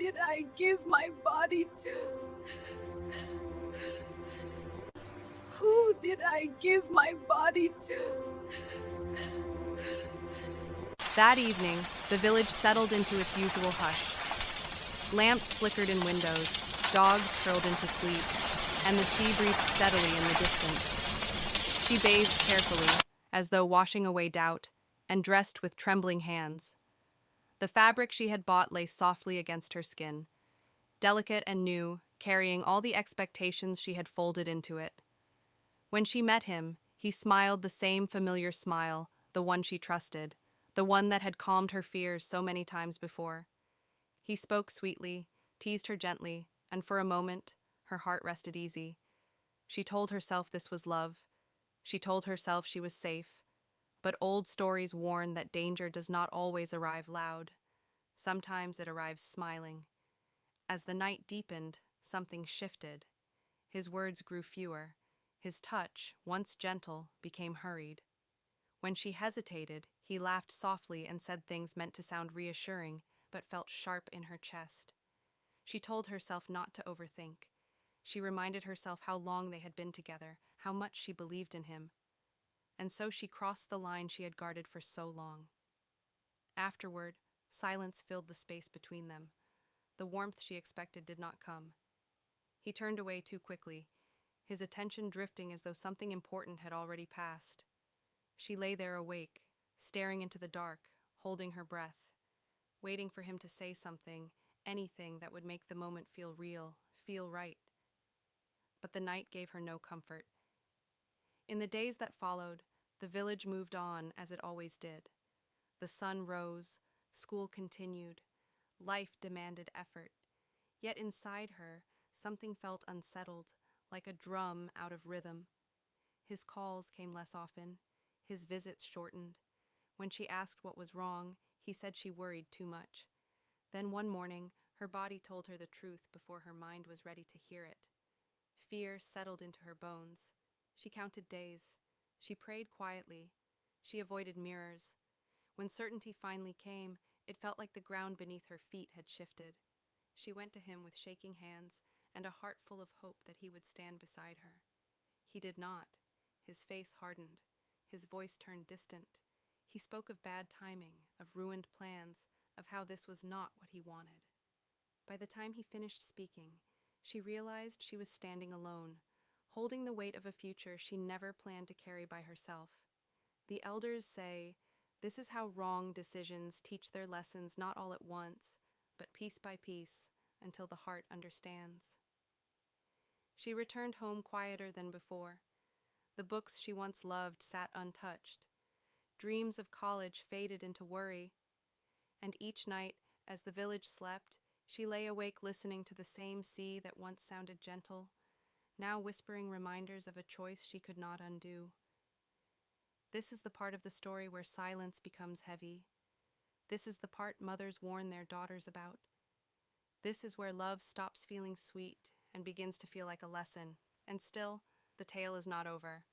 did I give my body to? Who did I give my body to? That evening, the village settled into its usual hush. Lamps flickered in windows, dogs curled into sleep, and the sea breathed steadily in the distance. She bathed carefully, as though washing away doubt, and dressed with trembling hands. The fabric she had bought lay softly against her skin, delicate and new, carrying all the expectations she had folded into it. When she met him, he smiled the same familiar smile, the one she trusted, the one that had calmed her fears so many times before. He spoke sweetly, teased her gently, and for a moment, her heart rested easy. She told herself this was love. She told herself she was safe. But old stories warn that danger does not always arrive loud. Sometimes it arrives smiling. As the night deepened, something shifted. His words grew fewer. His touch, once gentle, became hurried. When she hesitated, he laughed softly and said things meant to sound reassuring, but felt sharp in her chest. She told herself not to overthink. She reminded herself how long they had been together, how much she believed in him. And so she crossed the line she had guarded for so long. Afterward, silence filled the space between them. The warmth she expected did not come. He turned away too quickly, his attention drifting as though something important had already passed. She lay there awake, staring into the dark, holding her breath, waiting for him to say something, anything that would make the moment feel real, feel right. But the night gave her no comfort. In the days that followed, the village moved on as it always did. The sun rose, school continued, life demanded effort. Yet inside her, something felt unsettled, like a drum out of rhythm. His calls came less often, his visits shortened. When she asked what was wrong, he said she worried too much. Then one morning, her body told her the truth before her mind was ready to hear it. Fear settled into her bones. She counted days. She prayed quietly. She avoided mirrors. When certainty finally came, it felt like the ground beneath her feet had shifted. She went to him with shaking hands and a heart full of hope that he would stand beside her. He did not. His face hardened. His voice turned distant. He spoke of bad timing, of ruined plans, of how this was not what he wanted. By the time he finished speaking, she realized she was standing alone, holding the weight of a future she never planned to carry by herself. The elders say, this is how wrong decisions teach their lessons not all at once, but piece by piece, until the heart understands. She returned home quieter than before. The books she once loved sat untouched. Dreams of college faded into worry. And each night, as the village slept, she lay awake listening to the same sea that once sounded gentle, now whispering reminders of a choice she could not undo. This is the part of the story where silence becomes heavy. This is the part mothers warn their daughters about. This is where love stops feeling sweet and begins to feel like a lesson. And still, the tale is not over.